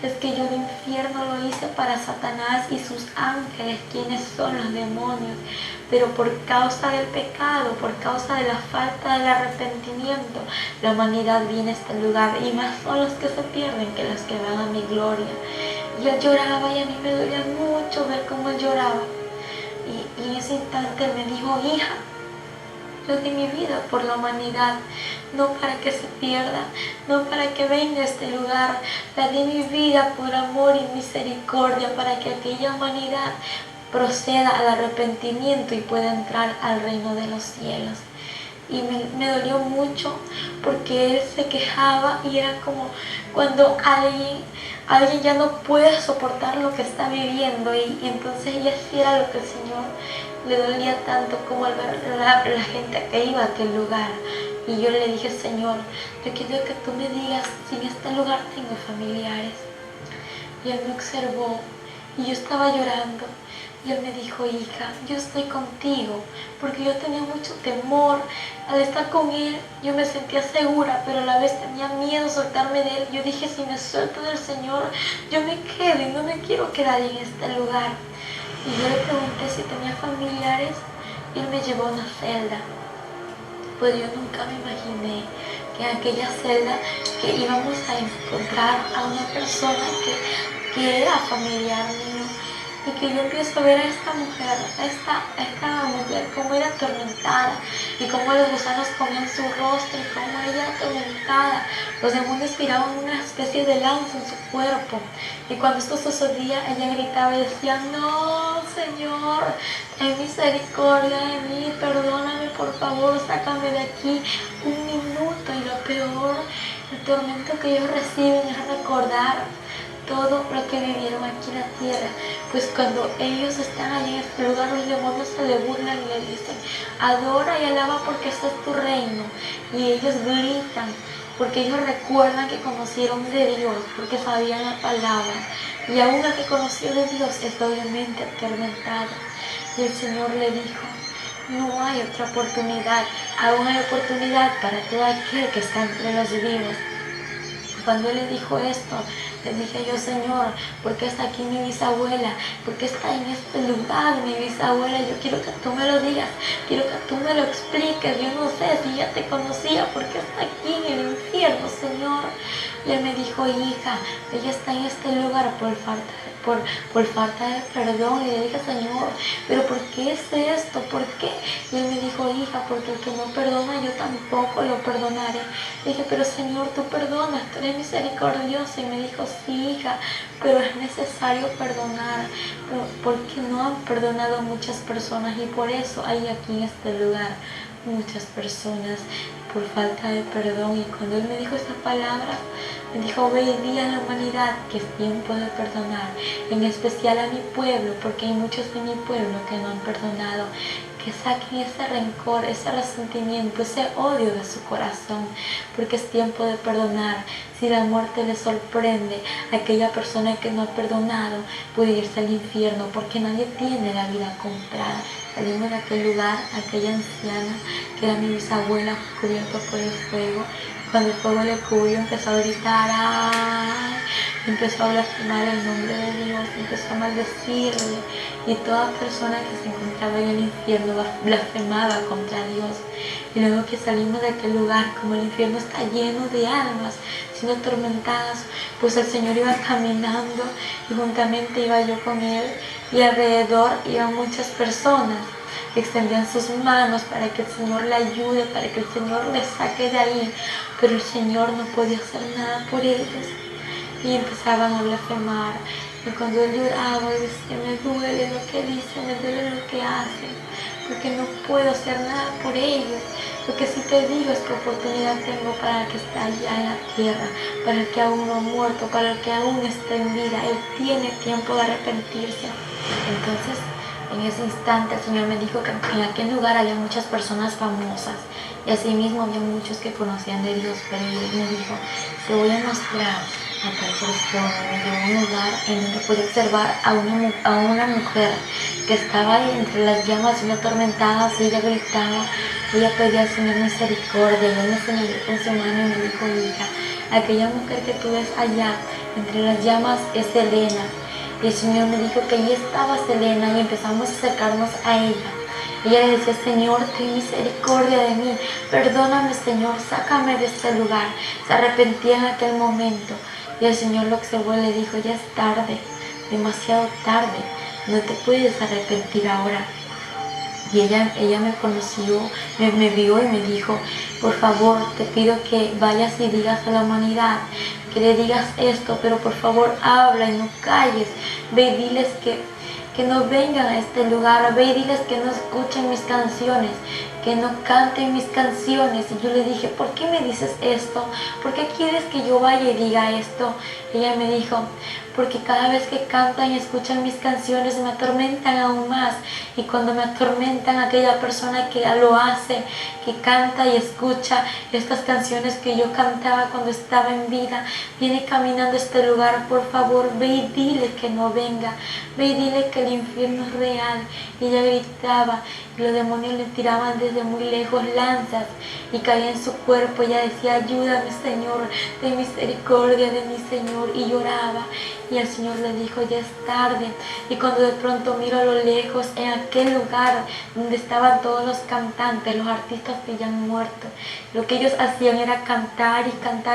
es que yo el infierno lo hice para Satanás y sus ángeles, quienes son los demonios, pero por causa del pecado, por causa de la falta del arrepentimiento, la humanidad viene a este lugar, y más son los que se pierden que los que van a mi gloria. Y él lloraba y a mí me dolía mucho ver cómo él lloraba. Y en ese instante él me dijo: hija, yo di mi vida por la humanidad, no para que se pierda, no para que venga a este lugar. La di mi vida por amor y misericordia, para que aquella humanidad proceda al arrepentimiento y pueda entrar al reino de los cielos. Y me dolió mucho porque él se quejaba, y era como cuando alguien ya no puede soportar lo que está viviendo, y entonces ella hacía lo que el Señor le dolía tanto, como al ver la gente que iba a aquel lugar. Y yo le dije: Señor, yo quiero que tú me digas si en este lugar tengo familiares. Y él me observó y yo estaba llorando. Y él me dijo: hija, yo estoy contigo, porque yo tenía mucho temor. Al estar con él, yo me sentía segura, pero a la vez tenía miedo soltarme de él. Yo dije: si me suelto del Señor, yo me quedo y no me quiero quedar en este lugar. Y yo le pregunté si tenía familiares, y él me llevó a una celda. Pues yo nunca me imaginé que en aquella celda que íbamos a encontrar a una persona que era familiar mío, y que yo empiezo a ver a esta mujer como era atormentada, y cómo los gusanos comían su rostro, y cómo ella atormentada, los demonios tiraban una especie de lanza en su cuerpo. Y cuando esto sucedía, ella gritaba y decía: no, Señor, ten misericordia de mí, perdóname, por favor, sácame de aquí un minuto. Y lo peor, el tormento que ellos reciben es recordar todo lo que vivieron aquí en la tierra. Pues cuando ellos están allá en este lugar, los demonios se le burlan y le dicen: adora y alaba, porque este es tu reino. Y ellos gritan porque ellos recuerdan que conocieron de Dios, porque sabían la palabra. Y aún la que conoció de Dios es obviamente atormentada. Y el Señor le dijo: no hay otra oportunidad, aún hay oportunidad para todo aquel que está entre los vivos. Cuando él le dijo esto, le dije yo: Señor, ¿por qué está aquí mi bisabuela? ¿Por qué está en este lugar mi bisabuela? Yo quiero que tú me lo digas, quiero que tú me lo expliques. Yo no sé si ya te conocía, ¿por qué está aquí en el infierno, Señor? Y él me dijo: hija, ella está en este lugar por falta de perdón. Y le dije: Señor, ¿pero por qué es esto? ¿Por qué? Y él me dijo: hija, porque el que no perdona, yo tampoco lo perdonaré. Le dije: pero Señor, tú perdonas, tú eres misericordioso. Y me dijo: sí, hija, pero es necesario perdonar, porque no han perdonado muchas personas, y por eso hay aquí en este lugar muchas personas por falta de perdón. Y cuando él me dijo esa palabra, me dijo: ve y di a la humanidad que es tiempo de perdonar, en especial a mi pueblo, porque hay muchos de mi pueblo que no han perdonado. Que saquen ese rencor, ese resentimiento, ese odio de su corazón, porque es tiempo de perdonar. Si la muerte le sorprende a aquella persona que no ha perdonado, puede irse al infierno, porque nadie tiene la vida comprada. Salimos de aquel lugar, aquella anciana que era mi bisabuela, cubierta por el fuego. Cuando el fuego le cubrió, empezó a gritar: ¡ay! Empezó a blasfemar el nombre de Dios, empezó a maldecirle, y toda persona que se encontraba en el infierno blasfemaba contra Dios. Y luego que salimos de aquel lugar, como el infierno está lleno de almas siendo atormentadas, pues el Señor iba caminando, y juntamente iba yo con él, y alrededor iban muchas personas que extendían sus manos para que el Señor le ayude, para que el Señor le saque de ahí, pero el Señor no podía hacer nada por ellos. Y empezaban a blasfemar. Y cuando él lloraba, él decía: me duele lo que dicen, me duele lo que hacen, porque no puedo hacer nada por ellos. Lo que sí te digo es que oportunidad tengo para el que está allá en la tierra, para el que aún no ha muerto, para el que aún está en vida. Él tiene tiempo de arrepentirse. Entonces, en ese instante el Señor me dijo que en aquel lugar había muchas personas famosas, y asimismo había muchos que conocían de Dios. Pero Él me dijo: te voy a mostrar a tal persona. Me llevó a un lugar en donde pude observar a una mujer que estaba ahí entre las llamas, siendo atormentada. Y ella gritaba, ella pedía al Señor misericordia, y Él me señaló con su mano y me dijo: hija, aquella mujer que tú ves allá entre las llamas es Selena. Y el Señor me dijo que allí estaba Selena y empezamos a acercarnos a ella. Ella le decía, Señor, ten misericordia de mí, perdóname, Señor, sácame de este lugar. Se arrepentía en aquel momento. Y el Señor lo observó y le dijo, ya es tarde, demasiado tarde, no te puedes arrepentir ahora. Y ella me conoció, me vio y me dijo, por favor, te pido que vayas y digas a la humanidad, que le digas esto, pero por favor habla y no calles. Ve y diles que no vengan a este lugar, ve y diles que no escuchen mis canciones, que no canten mis canciones. Y yo le dije, ¿por qué me dices esto? ¿Por qué quieres que yo vaya y diga esto? Ella me dijo, porque cada vez que cantan y escuchan mis canciones me atormentan aún más. Y cuando me atormentan, aquella persona que lo hace, que canta y escucha estas canciones que yo cantaba cuando estaba en vida, viene caminando a este lugar. Por favor, ve y dile que no venga, ve y dile que el infierno es real. Y ella gritaba y los demonios le tiraban desde muy lejos lanzas y caía en su cuerpo. Ella decía, ayúdame, Señor, ten misericordia de mi Señor. Y lloraba. Y el Señor le dijo, ya es tarde. Y cuando de pronto miro a lo lejos, en aquel lugar donde estaban todos los cantantes, los artistas que ya han muerto, lo que ellos hacían era cantar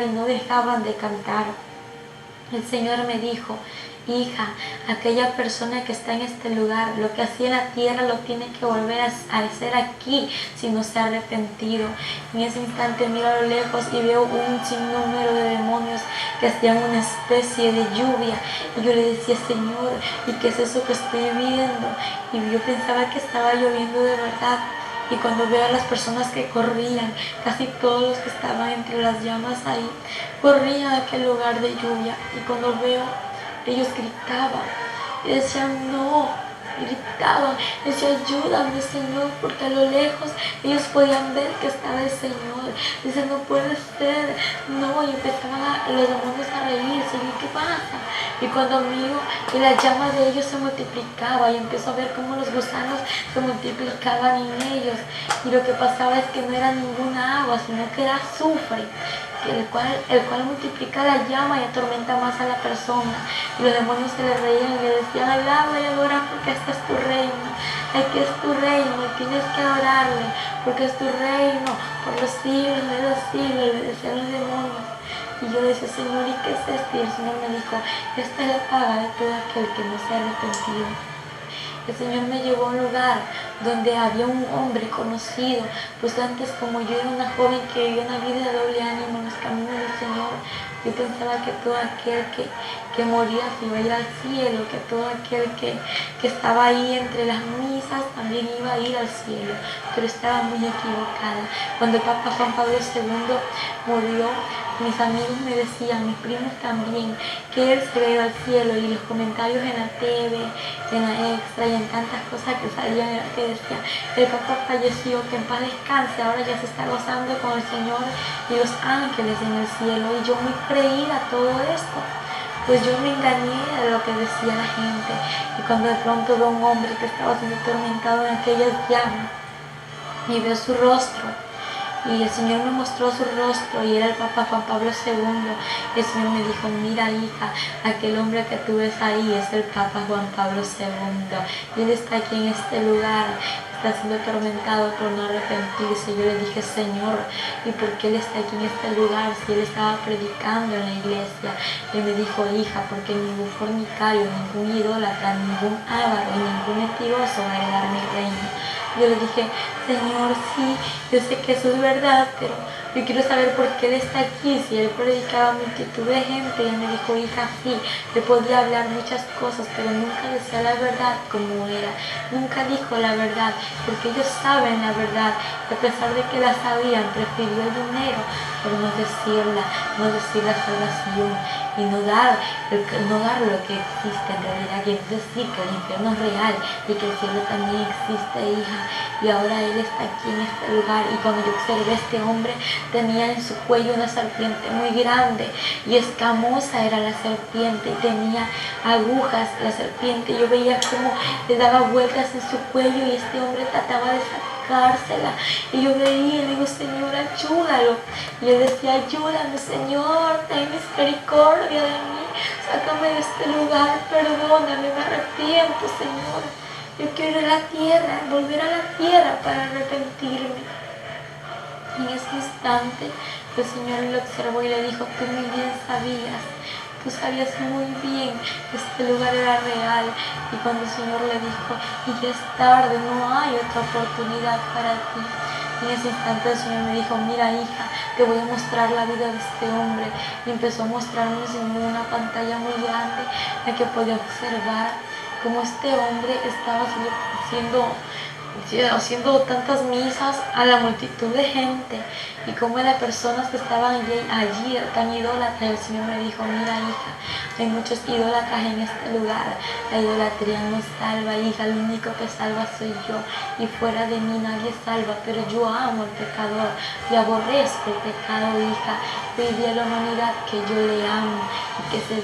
y no dejaban de cantar. El Señor me dijo, hija, aquella persona que está en este lugar, lo que hacía en la tierra lo tiene que volver a hacer aquí si no se ha arrepentido. En ese instante miro a lo lejos y veo un sinnúmero de demonios que hacían una especie de lluvia. Y yo le decía, Señor, ¿y qué es eso que estoy viendo? Y yo pensaba que estaba lloviendo de verdad. Y cuando veo a las personas que corrían, casi todos los que estaban entre las llamas ahí, corrían a aquel lugar de lluvia. Y cuando veo, ellos gritaban y decían, no, gritaban, decían, ayúdame, Señor, porque a lo lejos ellos podían ver que estaba el Señor. Dicen, no puede ser, no, y empezaban los demonios a reírse. Y ¿qué pasa? Y cuando miro y la llama de ellos se multiplicaba y empiezo a ver cómo los gusanos se multiplicaban en ellos. Y lo que pasaba es que no era ninguna agua, sino que era azufre, el cual multiplica la llama y atormenta más a la persona. Y los demonios se le reían y le decían, alaba y adora porque este es tu reino. Aquí es tu reino y tienes que adorarle porque es tu reino por los siglos de los siglos, le decían los demonios. Y yo decía, Señor, ¿y qué es esto? Y el Señor me dijo, esta es la paga de todo aquel que no se ha arrepentido. El Señor me llevó a un lugar donde había un hombre conocido, pues antes, como yo era una joven que vivía una vida de doble ánimo en los caminos del Señor, yo pensaba que todo aquel que moría se iba a ir al cielo, que todo aquel que estaba ahí entre las misas también iba a ir al cielo, pero estaba muy equivocada. Cuando el Papa Juan Pablo II murió, mis amigos me decían, mis primos también, que él se iba al cielo, y los comentarios en la TV, en la Extra y en tantas cosas que salían era que decían, el Papa falleció, que en paz descanse, ahora ya se está gozando con el Señor y los ángeles en el cielo. Y yo muy creída a todo esto, pues yo me engañé de lo que decía la gente. Y cuando de pronto veo a un hombre que estaba siendo atormentado en aquellas llamas y veo su rostro, y el Señor me mostró su rostro y era el Papa Juan Pablo II. Y el Señor me dijo, mira, hija, aquel hombre que tú ves ahí es el Papa Juan Pablo II. Y él está aquí en este lugar, está siendo atormentado por no arrepentirse. Yo le dije, Señor, ¿y por qué él está aquí en este lugar si él estaba predicando en la iglesia? Y él me dijo, hija, porque ningún fornicario, ningún idólatra, ningún avaro y ningún mentiroso va a heredar mi reino. Yo le dije, Señor, sí, yo sé que eso es verdad, pero yo quiero saber por qué él está aquí. Si él predicaba a multitud de gente, y él me dijo, hija, sí, él podía hablar muchas cosas, pero nunca decía la verdad como era. Nunca dijo la verdad, porque ellos saben la verdad. Y a pesar de que la sabían, prefirió el dinero por no decirla, no decir la salvación y no dar lo que existe en realidad, y es decir que el infierno es real y que el cielo también existe, hija. Y ahora él está aquí en este lugar, y cuando yo observé a este hombre, tenía en su cuello una serpiente muy grande y escamosa era la serpiente, y tenía agujas la serpiente. Yo veía cómo le daba vueltas en su cuello y este hombre trataba de sacársela. Y yo veía y le digo, Señor, ayúdalo. Y yo decía, ayúdame, Señor, ten misericordia de mí, sácame de este lugar, perdóname, me arrepiento, Señor. Yo quiero ir a la tierra, volver a la tierra para arrepentirme. Y en ese instante el Señor lo observó y le dijo, tú muy bien sabías, tú sabías muy bien que este lugar era real. Y cuando el Señor le dijo, y ya es tarde, no hay otra oportunidad para ti. Y en ese instante el Señor me dijo, mira hija, te voy a mostrar la vida de este hombre. Y empezó a mostrarme en una pantalla muy grande en la que podía observar cómo este hombre estaba haciendo tantas misas a la multitud de gente y como las personas que estaban allí tan idólatras. El Señor me dijo, mira hija, hay muchos idólatras en este lugar, la idolatría no salva, hija, el único que salva soy yo y fuera de mí nadie salva, pero yo amo al pecador y aborrezco el pecado, hija. Pedí a la humanidad que yo le amo y que se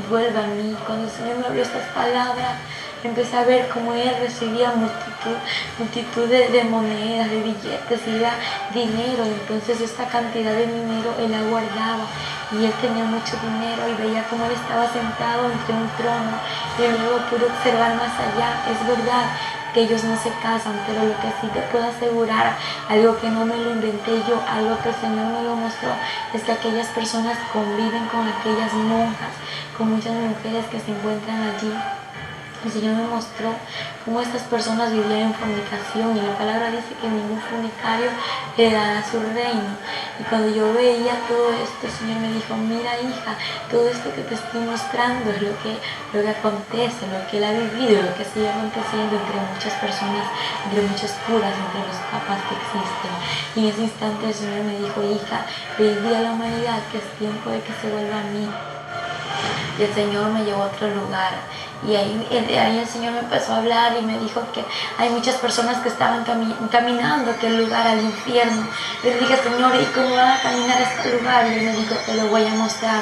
vuelva a mí. Cuando el Señor me habló estas palabras, empecé a ver cómo él recibía multitud de monedas, de billetes, y era dinero. Entonces esta cantidad de dinero él la guardaba y él tenía mucho dinero y veía cómo él estaba sentado entre un trono y luego pude observar más allá. Es verdad que ellos no se casan, pero lo que sí te puedo asegurar, algo que no me lo inventé yo, algo que el Señor me lo mostró, es que aquellas personas conviven con aquellas monjas, con muchas mujeres que se encuentran allí. El Señor me mostró cómo estas personas vivían en fornicación y la palabra dice que ningún fornicario heredará su reino. Y cuando yo veía todo esto, el Señor me dijo, mira hija, todo esto que te estoy mostrando es lo que acontece, lo que él ha vivido, lo que sigue aconteciendo entre muchas personas, entre muchos curas, entre los papas que existen. Y en ese instante el Señor me dijo, hija, pedí a la humanidad que es tiempo de que se vuelva a mí. Y el Señor me llevó a otro lugar. Y ahí el Señor me empezó a hablar y me dijo que hay muchas personas que estaban caminando aquel lugar al infierno. Y le dije, Señor, ¿y cómo van a caminar a este lugar? Y él me dijo, te lo voy a mostrar.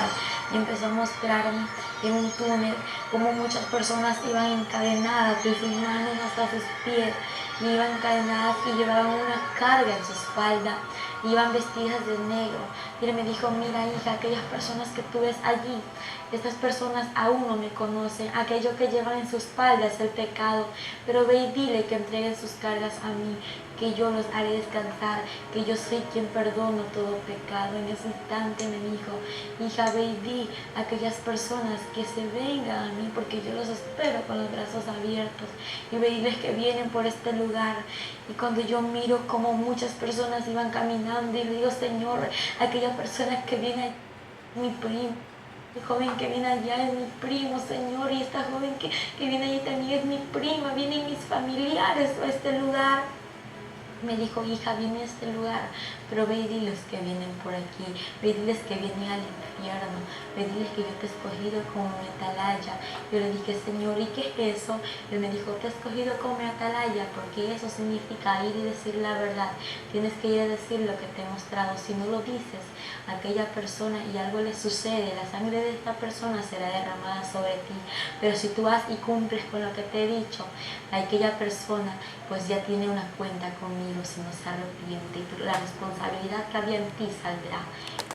Y empezó a mostrarme en un túnel cómo muchas personas iban encadenadas de sus manos hasta sus pies. Y iban encadenadas y llevaban una carga en su espalda. Iban vestidas de negro. Y él me dijo, mira hija, aquellas personas que tú ves allí, estas personas aún no me conocen. Aquello que llevan en su espalda es el pecado. Pero ve y dile que entreguen sus cargas a mí, que yo los haré descansar, que yo soy quien perdono todo pecado. En ese instante me dijo, hija, ve y di a aquellas personas que se vengan a mí, porque yo los espero con los brazos abiertos. Y ve y diles que vienen por este lugar. Y cuando yo miro como muchas personas iban caminando y le digo, Señor, aquella persona que viene, mi primo, el joven que viene allá es mi primo, Señor, y esta joven que viene allí también es mi prima, vienen mis familiares a este lugar. Me dijo, hija, viene a este lugar, pero ve y diles que vienen por aquí, ve y diles que vienen al infierno, ve y diles que yo te he escogido como mi atalaya. Yo le dije, Señor, ¿y qué es eso? Él me dijo, te he escogido como mi atalaya, porque eso significa ir y decir la verdad. Tienes que ir a decir lo que te he mostrado. Si no lo dices a aquella persona y algo le sucede, la sangre de esta persona será derramada sobre ti. Pero si tú vas y cumples con lo que te he dicho, aquella persona pues ya tiene una cuenta conmigo si no se arrepiente, y la responsabilidad que había en ti saldrá.